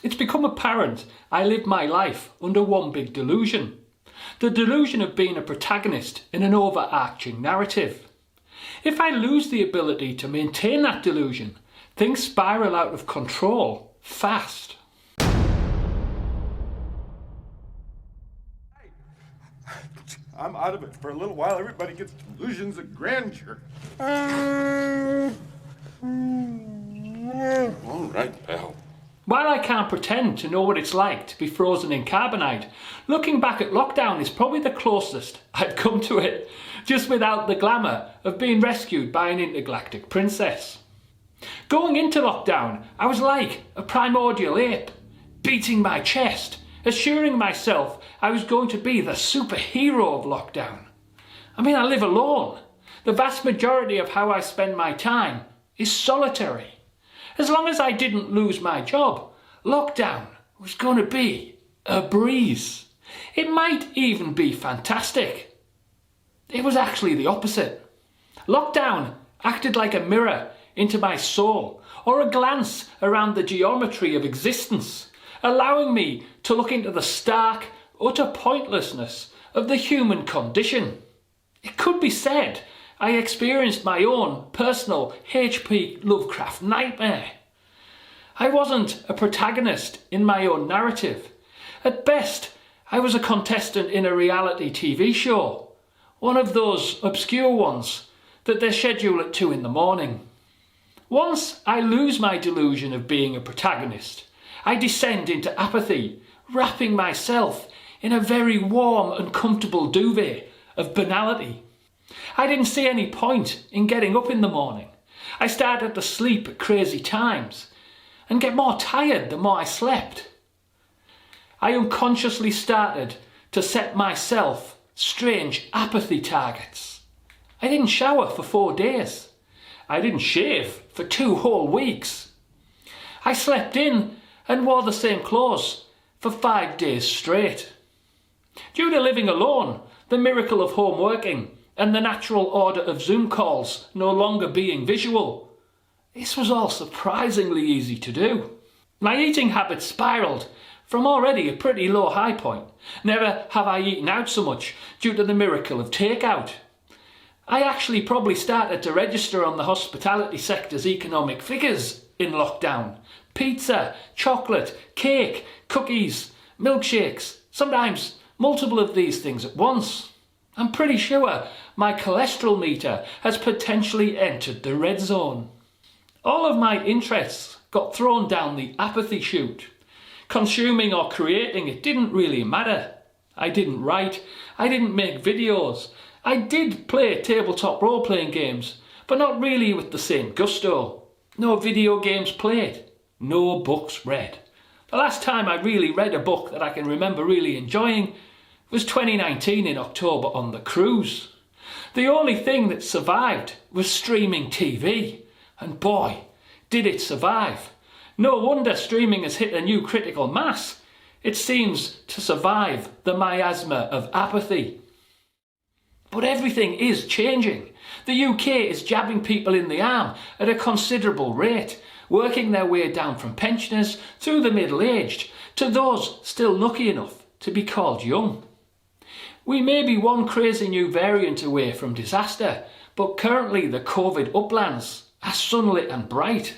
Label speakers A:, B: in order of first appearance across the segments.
A: it's become apparent I live my life under one big delusion. The delusion of being a protagonist in an overarching narrative. If I lose the ability to maintain that delusion, things spiral out of control fast.
B: I'm out of it for a little while. Everybody gets delusions of grandeur. All right, pal.
A: While I can't pretend to know what it's like to be frozen in carbonite, looking back at lockdown is probably the closest I've come to it, just without the glamour of being rescued by an intergalactic princess. Going into lockdown, I was like a primordial ape, beating my chest, assuring myself I was going to be the superhero of lockdown. I mean, I live alone. The vast majority of how I spend my time is solitary. As long as I didn't lose my job, lockdown was going to be a breeze. It might even be fantastic. It was actually the opposite. Lockdown acted like a mirror into my soul, or a glance around the geometry of existence, allowing me to look into the stark, utter pointlessness of the human condition. It could be said I experienced my own personal H.P. Lovecraft nightmare. I wasn't a protagonist in my own narrative. At best, I was a contestant in a reality TV show, one of those obscure ones that they schedule at 2 in the morning. Once I lose my delusion of being a protagonist, I descend into apathy, wrapping myself in a very warm and comfortable duvet of banality. I didn't see any point in getting up in the morning. I started to sleep at crazy times and get more tired the more I slept. I unconsciously started to set myself strange apathy targets. I didn't shower for 4 days. I didn't shave for 2 whole weeks. I slept in and wore the same clothes for 5 days straight. Due to living alone, the miracle of home working, and the natural order of Zoom calls no longer being visual, this was all surprisingly easy to do. My eating habits spiralled from already a pretty low high point. Never have I eaten out so much due to the miracle of takeout. I actually probably started to register on the hospitality sector's economic figures in lockdown. Pizza, chocolate, cake, cookies, milkshakes, sometimes multiple of these things at once. I'm pretty sure my cholesterol meter has potentially entered the red zone. All of my interests got thrown down the apathy chute. Consuming or creating, it didn't really matter. I didn't write, I didn't make videos. I did play tabletop role-playing games, but not really with the same gusto. No video games played, no books read. The last time I really read a book that I can remember really enjoying was 2019 in October on the cruise. The only thing that survived was streaming TV, and boy, did it survive. No wonder streaming has hit a new critical mass. It seems to survive the miasma of apathy. But everything is changing. The UK is jabbing people in the arm at a considerable rate, working their way down from pensioners through the middle-aged to those still lucky enough to be called young. We may be one crazy new variant away from disaster, but currently the COVID uplands are sunlit and bright.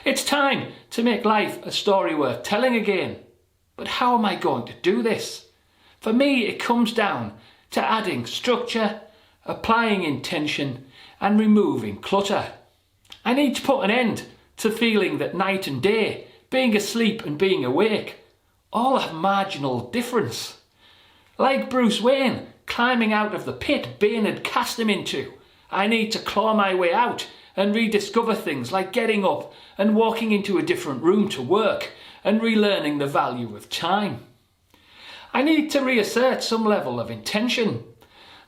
A: It's time to make life a story worth telling again. But how am I going to do this? For me, it comes down to adding structure, applying intention, and removing clutter. I need to put an end to feeling that night and day, being asleep and being awake, all have marginal difference. Like Bruce Wayne climbing out of the pit Bane had cast him into, I need to claw my way out and rediscover things like getting up and walking into a different room to work and relearning the value of time. I need to reassert some level of intention.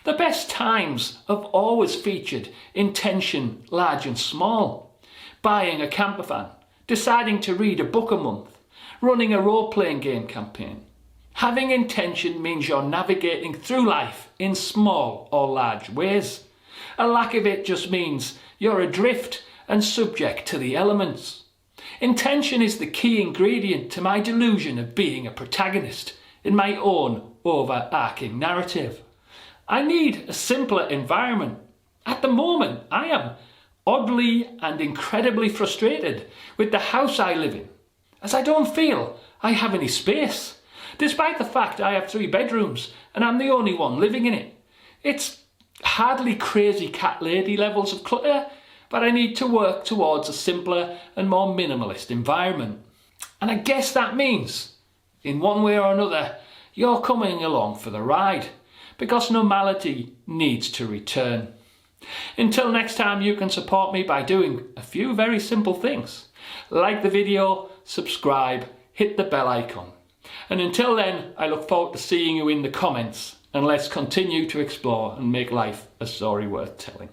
A: The best times have always featured intention large and small. Buying a camper van, deciding to read a book a month, running a role-playing game campaign. Having intention means you're navigating through life in small or large ways. A lack of it just means you're adrift and subject to the elements. Intention is the key ingredient to my delusion of being a protagonist in my own overarching narrative. I need a simpler environment. At the moment, I am oddly and incredibly frustrated with the house I live in, as I don't feel I have any space, despite the fact I have 3 bedrooms and I'm the only one living in it. It's hardly crazy cat lady levels of clutter, but I need to work towards a simpler and more minimalist environment. And I guess that means, in one way or another, you're coming along for the ride, because normality needs to return. Until next time, you can support me by doing a few very simple things. Like the video, subscribe, hit the bell icon. And until then, I look forward to seeing you in the comments, and let's continue to explore and make life a story worth telling.